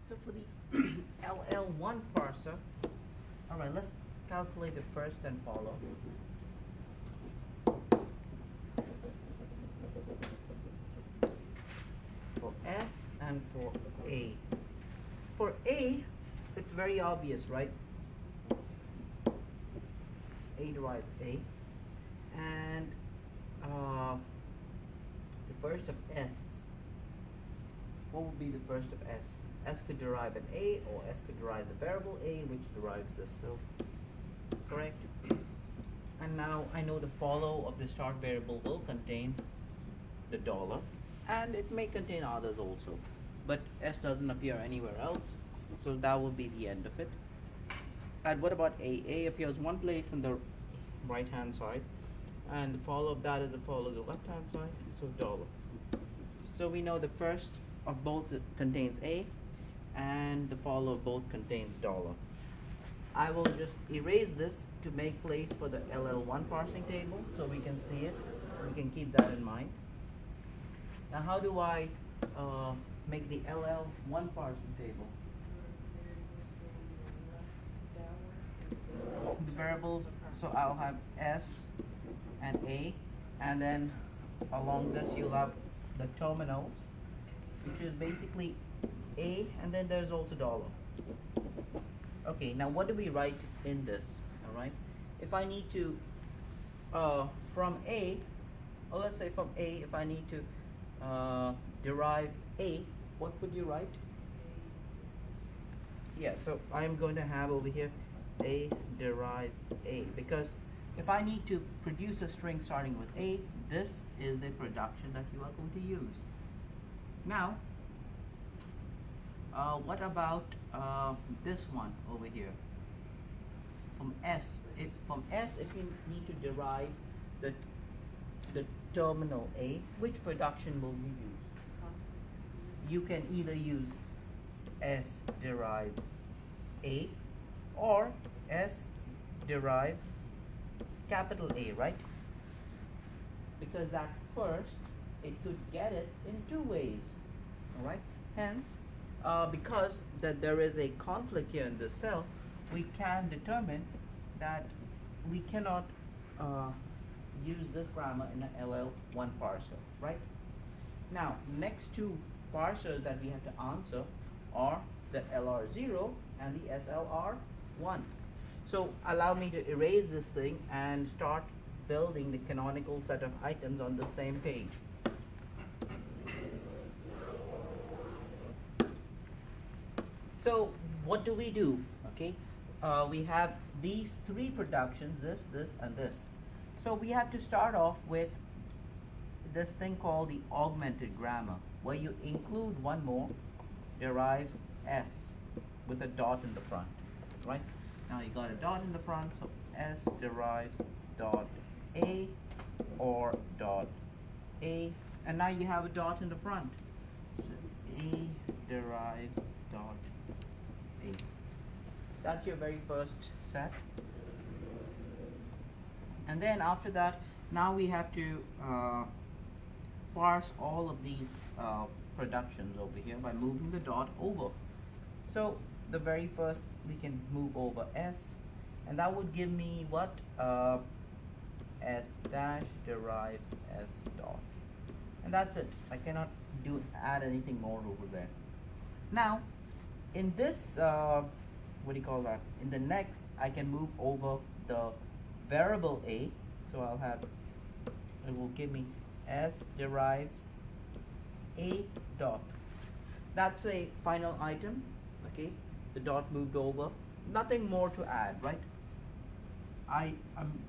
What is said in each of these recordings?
So for the LL1 parser, all right, let's calculate the first and follow. For S and for A. For A, it's very obvious, right? A derives A. And the first of S. What would be the first of S? S could derive an A, or S could derive the variable A, which derives this. So, correct? And now I know the follow of the start variable will contain the dollar, and it may contain others also, but S doesn't appear anywhere else, so that will be the end of it. And what about A? A appears one place on the right hand side, and the follow of that is the follow of the left hand side, so dollar. So we know the first of both contains A, and the follow of both contains dollar. I will just erase this to make place for the LL1 parsing table so we can see it. We can keep that in mind. Now how do I make the LL1 parsing table? The variables, so I'll have S and A, and then along this you'll have the terminals, which is basically A, and then there's also dollar. Okay, now what do we write in this? All right, if I need to from A, or let's say from A, if I need to derive A, what would you write? Yeah, so I'm going to have over here A derives A, because if I need to produce a string starting with A, this is the production that you are going to use. Now, what about this one over here? From S, if you need to derive the terminal A, which production will you use? You can either use S derives A, or S derives capital A, right? Because that first, it could get it in two ways, all right? Hence, because that there is a conflict here in this cell, we can determine that we cannot use this grammar in an LL1 parser, right? Now, next two parsers that we have to answer are the LR0 and the SLR1. So allow me to erase this thing and start building the canonical set of items on the same page. So what do? Okay, we have these three productions, this, and this. So we have to start off with this thing called the augmented grammar, where you include one more, derives S with a dot in the front, right? Now you got a dot in the front, so S derives dot A or dot A, and now you have a dot in the front. So A derives dot A. That's your very first set. And then after that, now we have to parse all of these productions over here by moving the dot over. So the very first, we can move over S, and that would give me what? S dash derives S dot, and that's it. I cannot add anything more over there. Now in this what do you call that, in the next, I can move over the variable A, so I'll have, it will give me S derives A dot. That's a final item. Okay, the dot moved over, nothing more to add, right? I'm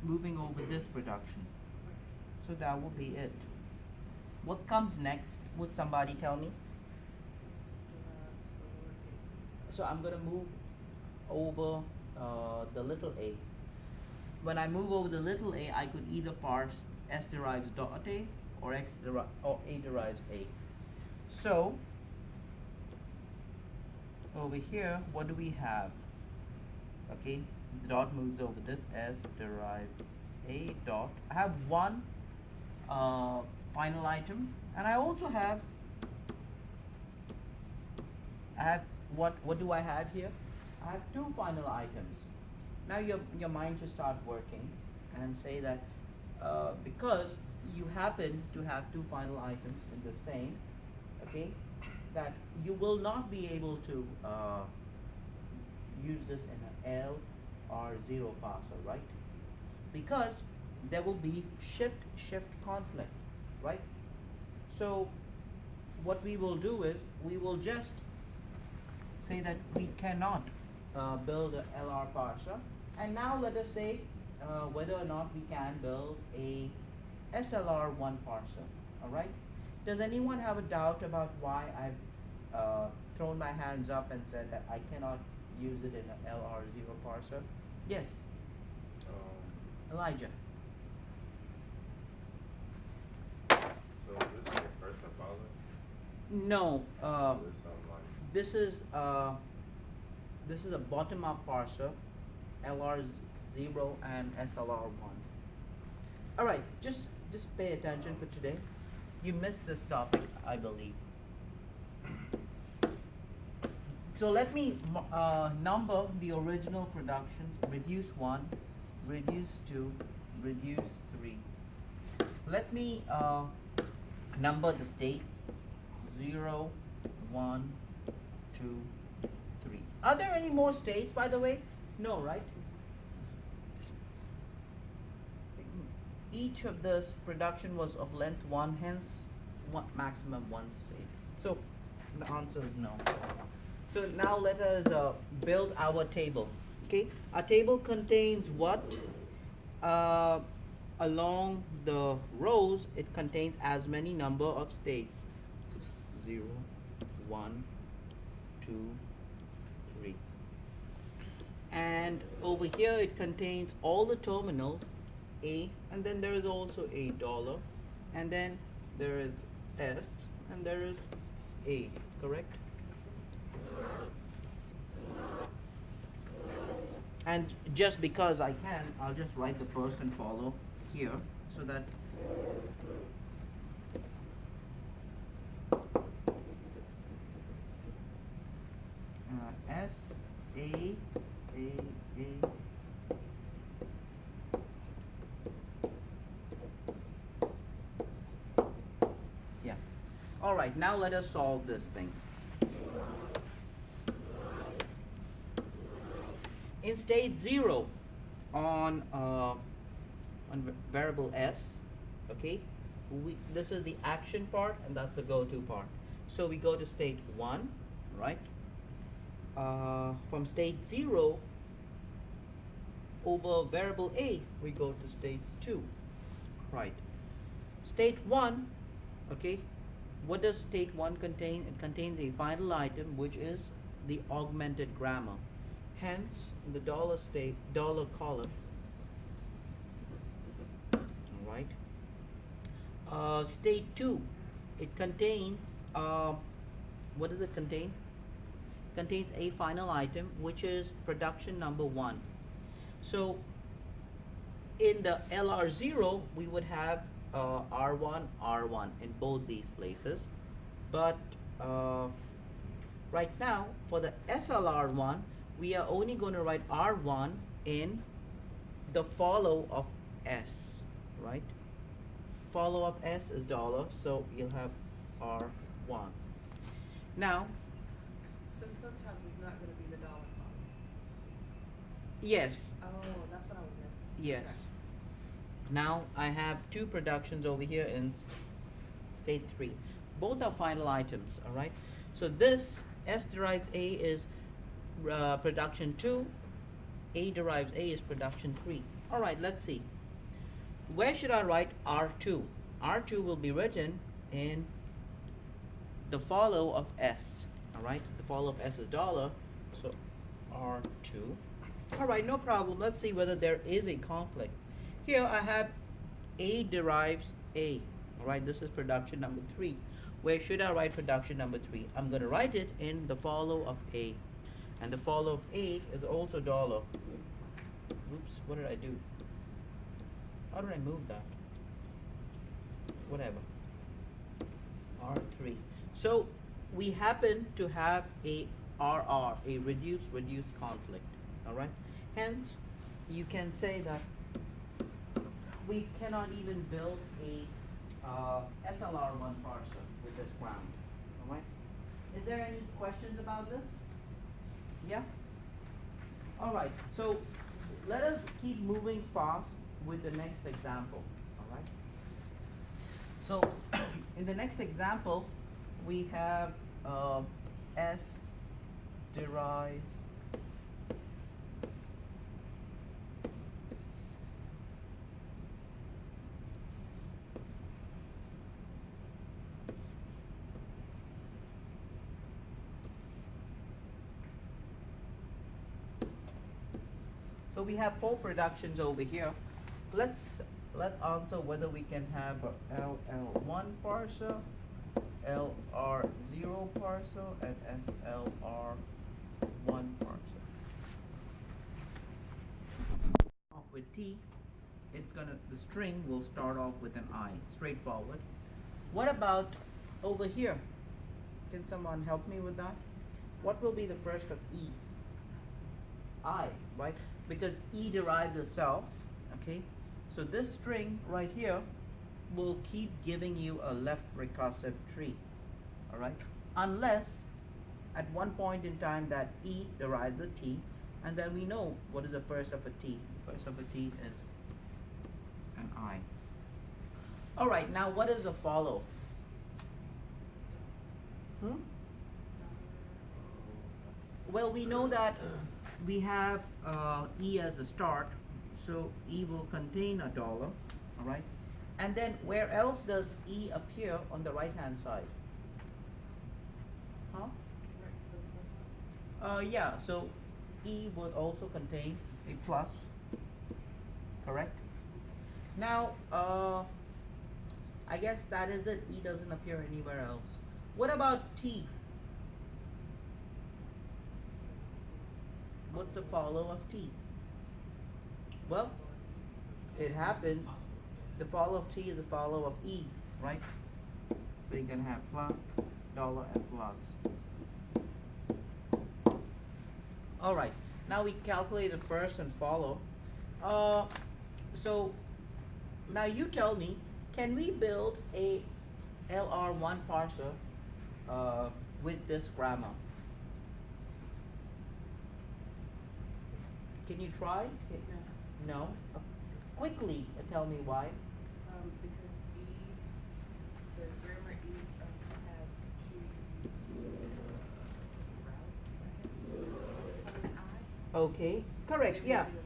moving over this production, so that will be it. What comes next, would somebody tell me? So I'm going to move over the little a. When I move over the little a, I could either parse S derives dot A or A derives A. So over here, what do we have? Okay, the dot moves over this, S derives A dot. I have one final item, and I also have what do I have here? I have two final items. Now your mind should start working and say that because you happen to have two final items in the same, okay, that you will not be able to use this in an L or zero parser, right? Because there will be shift conflict, right? So what we will do is we will just say that we cannot build a LR parser, and now let us say whether or not we can build a SLR1 parser. All right. Does anyone have a doubt about why I've thrown my hands up and said that I cannot use it in an LR0 parser? Yes, Elijah. So this is your first apology? No, Or this like this is a bottom-up parser, LR0 and SLR1. All right, just pay attention for today. You missed this topic, I believe. So let me number the original productions: reduce 1, reduce 2, reduce 3. Let me number the states: 0, 1, 2, 3. Are there any more states, by the way? No, right? Each of this production was of length 1, hence maximum 1 state. So the answer is no. So now let us build our table. Okay, our table contains what? Along the rows, it contains as many number of states. So 0, 1, 2, 3. And over here it contains all the terminals A, and then there is also a dollar, and then there is S, and there is A, correct? And just because I can, I'll just write the first and follow here so that S A A. Yeah. All right. Now let us solve this thing. In state 0 on variable S, okay, this is the action part and that's the go-to part. So we go to state 1, right? From state 0 over variable A, we go to state 2, right? State 1, okay, what does state 1 contain? It contains a final item, which is the augmented grammar. Hence, in the dollar column, all right. State 2, it contains, what does it contain? Contains a final item, which is production number 1. So, in the LR0, we would have R1, R1 in both these places. But right now, for the SLR1, we are only going to write R1 in the follow of S, right? Follow of S is dollar, so you'll have R1. Now, So sometimes it's not going to be the dollar column. yes, Oh, that's what I was missing. yes. Okay. Now I have two productions over here in state 3. Both are final items, all right? So this S derives A is production 2, A derives A is production 3. All right, let's see. Where should I write R2? R2 will be written in the follow of S, all right? The follow of S is dollar, so R2. All right, no problem. Let's see whether there is a conflict. Here I have A derives A, all right? This is production number 3. Where should I write production number 3? I'm going to write it in the follow of A. And the follow of A is also dollar. Oops, what did I do? How did I move that? Whatever. R3. So we happen to have a RR, a reduce conflict. All right. Hence, you can say that we cannot even build a SLR1 parser with this ground. All right. Is there any questions about this? Yeah. All right. So let us keep moving fast with the next example. All right. So in the next example, we have S derives so we have four productions over here. Let's answer whether we can have a LL1 parser, LR0 parser, and SLR1 parser. Off with T, the string will start off with an I, straightforward. What about over here? Can someone help me with that? What will be the first of E? I, right? Because E derives itself, okay? So this string right here will keep giving you a left recursive tree, all right? Unless at one point in time that E derives a T, and then we know what is the first of a T. The first of a T is an I. All right, now what is the follow? Well, we know that we have E as a start, so E will contain a dollar, all right? And then where else does E appear on the right hand side? Huh? Yeah, so E would also contain a plus, correct? Now, I guess that is it. E doesn't appear anywhere else. What about T? What's the follow of T? Well, it happened. The follow of T is the follow of E, right? So you can have plus, dollar, and plus. All right. Now we calculated first and follow. So now you tell me, can we build a LR1 parser with this grammar? Can you try? No. Quickly, tell me why. Because the grammar has two routes, I guess. Okay, correct. It Yeah. may be a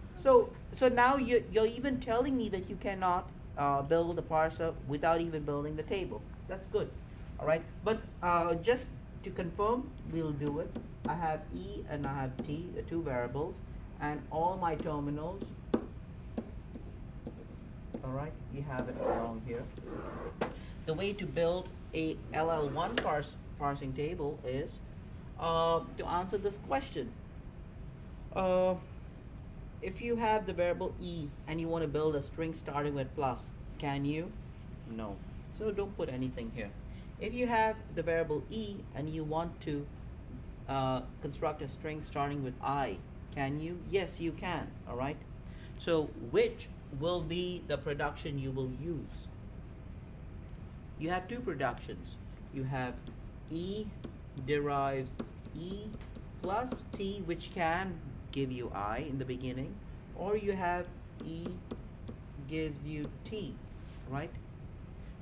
So now you're even telling me that you cannot build a parser without even building the table. That's good. All right. But just to confirm, we'll do it. I have E and I have T, the two variables, and all my terminals. All right, you have it along here. The way to build a LL1 parsing table is to answer this question. If you have the variable E and you want to build a string starting with plus, can you? No. So don't put anything here. If you have the variable E and you want to construct a string starting with I, can you? Yes, you can. All right. So which will be the production you will use? You have two productions. You have E derives E plus T, which can give you I in the beginning, or you have E gives you T, right?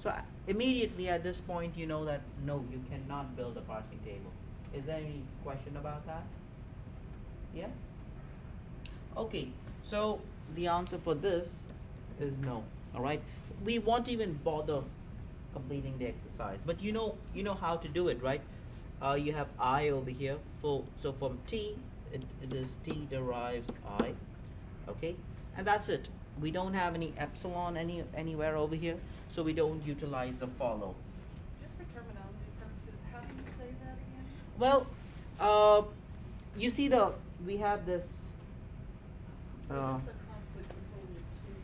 So immediately at this point you know that no, you cannot build a parsing table. Is there any question about that? Yeah? Okay, so the answer for this is no. All right, we won't even bother completing the exercise, but you know how to do it, right? You have I over here. So from T, it is T derives I. Okay, and that's it. We don't have any epsilon anywhere over here, so we don't utilize the follow. Just for terminology purposes, how do you say that again? Well, you see we have this. What is the conflict between the two?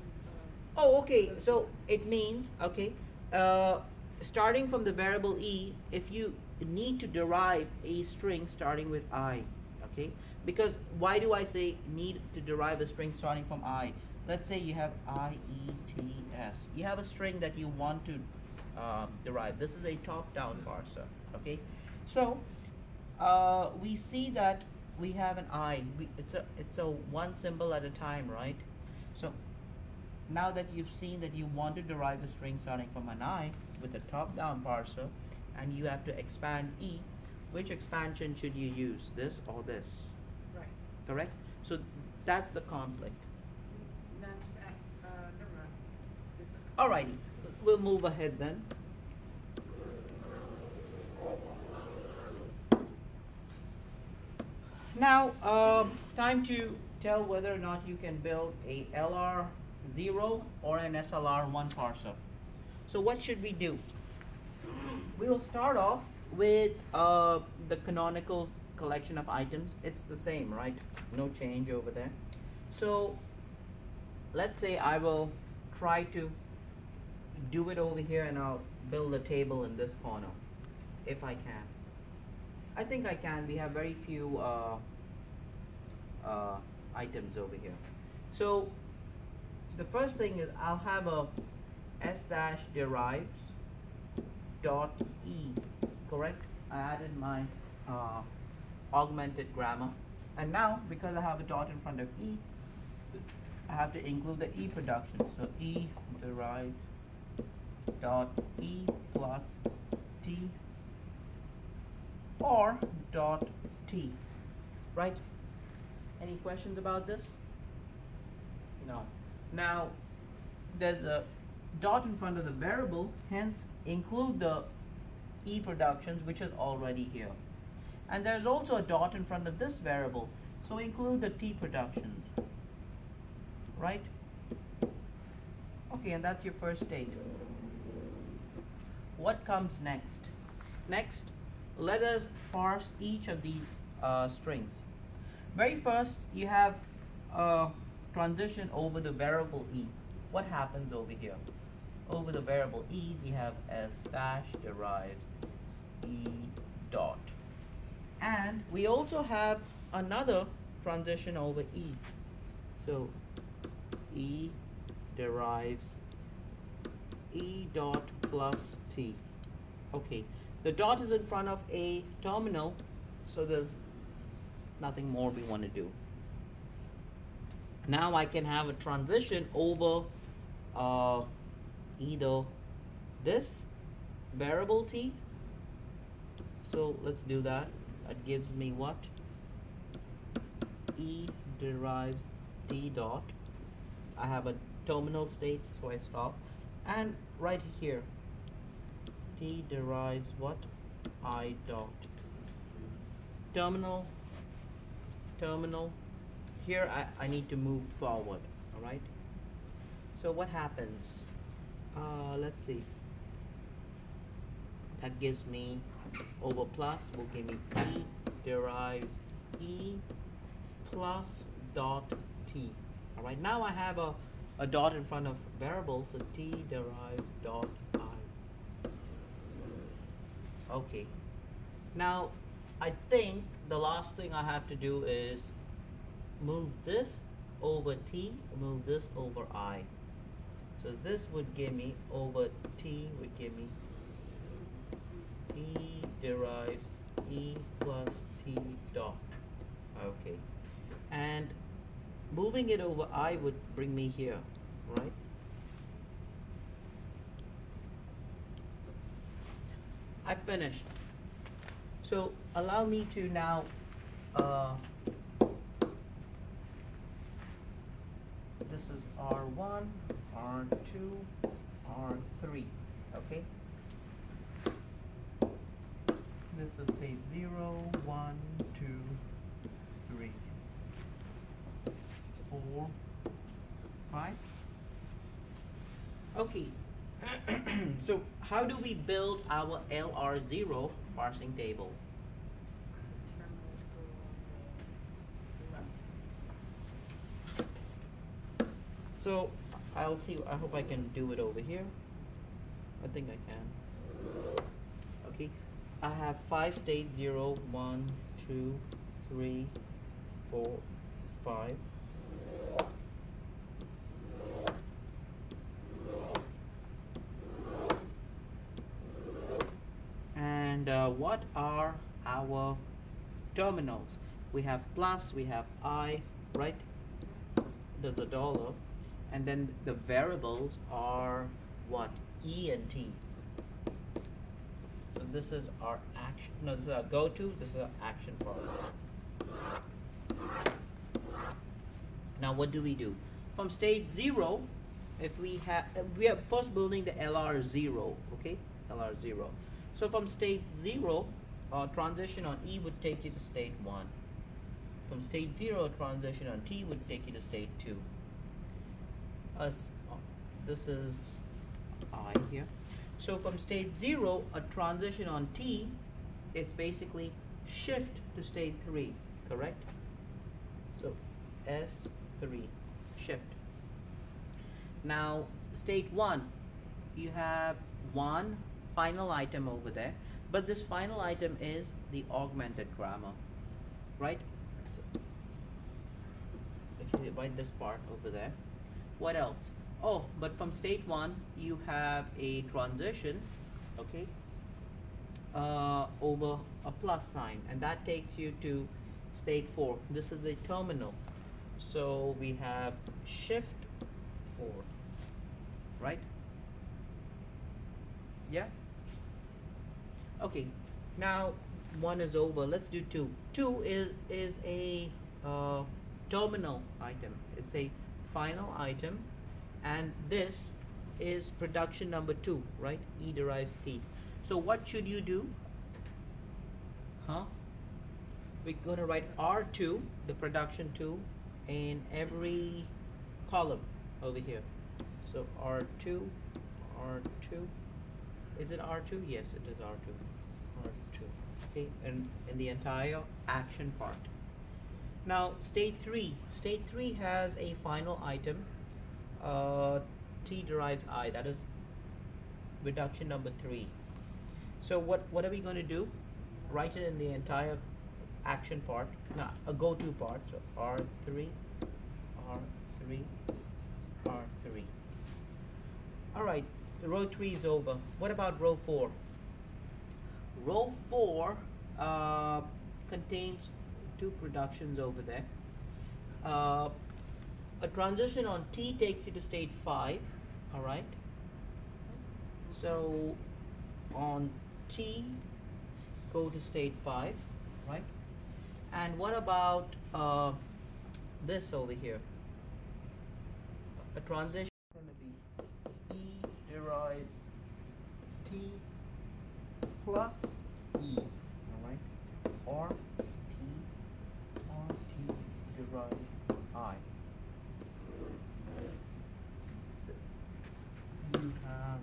Oh, okay. So it means, okay, starting from the variable E, if you need to derive a string starting with I, okay? Because why do I say need to derive a string starting from I? Let's say you have IETS. You have a string that you want to derive. This is a top-down parser, okay? So we see that we have an I. It's a one symbol at a time, right? So now that you've seen that you want to derive a string starting from an I with a top-down parser, and you have to expand E, which expansion should you use, this or this? Right. Correct? So that's the conflict. Now, just never mind. Is it- Alrighty, we'll move ahead then. Now, time to tell whether or not you can build a LR0 or an SLR1 parser. So what should we do? We will start off with the canonical collection of items. It's the same, right? No change over there. So let's say I will try to do it over here, and I'll build a table in this corner if I can. I think I can. We have very few items over here. So the first thing is I'll have a s dash derives dot e, correct? I added my augmented grammar, and now because I have a dot in front of e, I have to include the e production. So e derives dot e plus t or dot t, right? Any questions about this? No. Now there's a dot in front of the variable, hence include the e productions, which is already here. And there's also a dot in front of this variable, so include the t productions, right? Okay, and that's your first state. What comes next? Next, let us parse each of these strings. Very first, you have transition over the variable e. What happens over here? Over the variable e, we have s dash derives e dot. And we also have another transition over e. So e derives e dot plus t. Okay, the dot is in front of a terminal, so there's nothing more we want to do. Now I can have a transition over either this variable t. So let's do that. That gives me what? E derives t dot. I have a terminal state, so I stop. And right here, t derives what? I dot. Terminal, terminal. Here I need to move forward, alright? So what happens? Let's see. That gives me over plus will give me e derives e plus dot t. Alright, now I have a dot in front of variable, so t derives dot I. Okay. Now I think the last thing I have to do is move this over t, move this over I. So this would give me over t would give me e derives e plus t dot. Okay. And moving it over I would bring me here, right? I finished. So allow me to now this is R1, R2, R3, okay? This is state 0, 1, 2, 3, 4, 5. Okay. So how do we build our LR0 parsing table? Terminals go on the left. So I'll see, I hope I can do it over here. I think I can. Okay. I have 5 states, 0, 1, 2, 3, 4, 5. And what are our terminals? We have plus, we have I, right? There's a dollar. And then the variables are what? E and T. So this is our action. No, this is our go-to. This is our action part. Now what do we do? From state 0, if we are first building the LR0, okay? LR0. So from state 0, transition on E would take you to state 1. From state 0, transition on T would take you to state 2. This is I here. So from state 0, a transition on T, it's basically shift to state 3, correct? So S3, shift. Now state 1, you have one final item over there, but this final item is the augmented grammar, right? So, actually write this part over there. What else? Oh, but from state 1 you have a transition, okay, over a plus sign, and that takes you to state 4. This is a terminal. So we have shift 4, right? Yeah? Okay, now 1 is over. Let's do 2. 2 is a terminal item. It's a final item, and this is production number 2, right? E derives T. So what should you do? We're going to write R2, the production 2, in every column over here. So R2, R2. Is it R2? Yes, it is R2. R2. Okay, and in the entire action part. Now state 3. State 3 has a final item. T derives I. That is reduction number 3. So what are we going to do? Write it in the entire action part. Now a go-to part. So R3, R3, R3. All right. The row 3 is over. What about row 4? Row 4 contains 2 productions over there. A transition on T takes you to state 5. All right. So on T, go to state 5, right? And what about this over here? A transition is going to be E derives T plus E, all right? Or T derives I. You have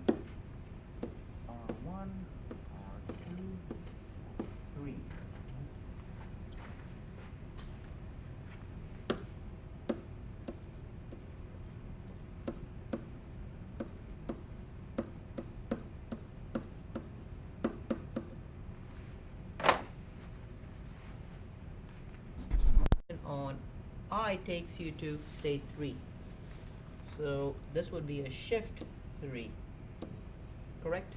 R1, R2, R3. On I takes you to state 3. So this would be a shift 3, correct?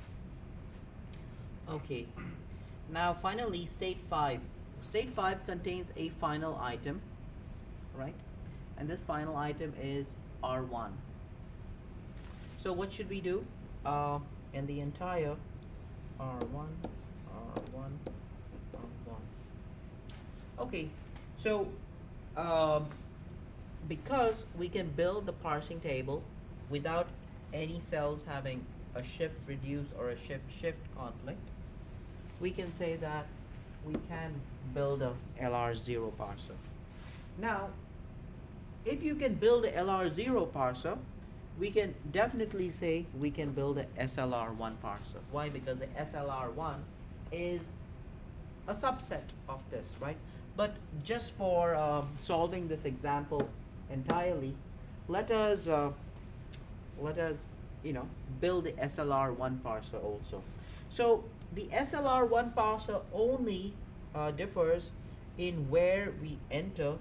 Okay. Now finally state 5. State 5 contains a final item, right? And this final item is R1. So what should we do? In the entire R1, R1, R1. Okay. So because we can build the parsing table without any cells having a shift reduce or a shift conflict, we can say that we can build a LR0 parser. Now, if you can build a LR0 parser, we can definitely say we can build a SLR1 parser. Why? Because the SLR1 is a subset of this, right? But just for solving this example entirely, let us build the SLR1 parser also. So the SLR1 parser only differs in where we enter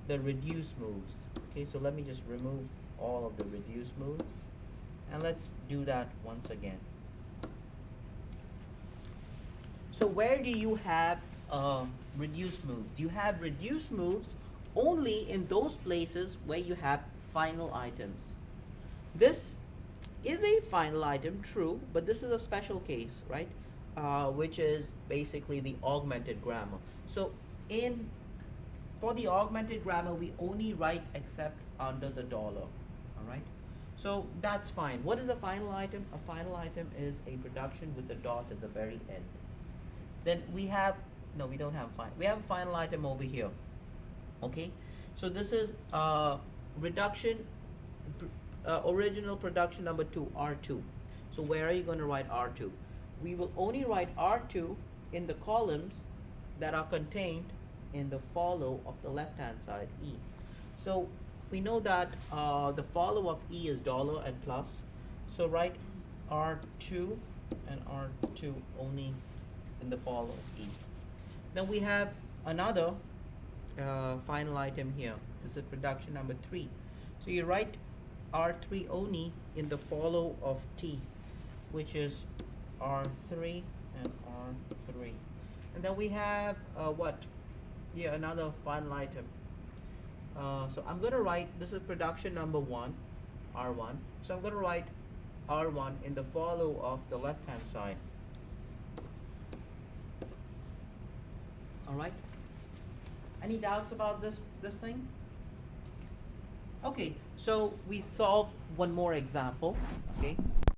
the reduce moves. Okay, so let me just remove all of the reduce moves, and let's do that once again. So where do you have reduce moves? You have reduce moves only in those places where you have final items. This is a final item, true, but this is a special case, right? Which is basically the augmented grammar. So in for the augmented grammar, we only write except under the dollar. All right. So that's fine. What is a final item? A final item is a production with a dot at the very end. Then we have no, we don't have final. We have a final item over here. Okay. So this is reduction. Original production number 2, R2. So where are you going to write R2? We will only write R2 in the columns that are contained in the follow of the left hand side, E. So we know that the follow of E is dollar and plus. So write R2 and R2 only in the follow of E. Then we have another final item here. This is production number 3. So you write R3 only in the follow of T, which is R3 and R3. And then we have what? Yeah, another final item. So I'm going to write, this is production number 1, R1. So I'm going to write R1 in the follow of the left hand side. Alright? Any doubts about this thing? Okay, so we solved one more example. Okay,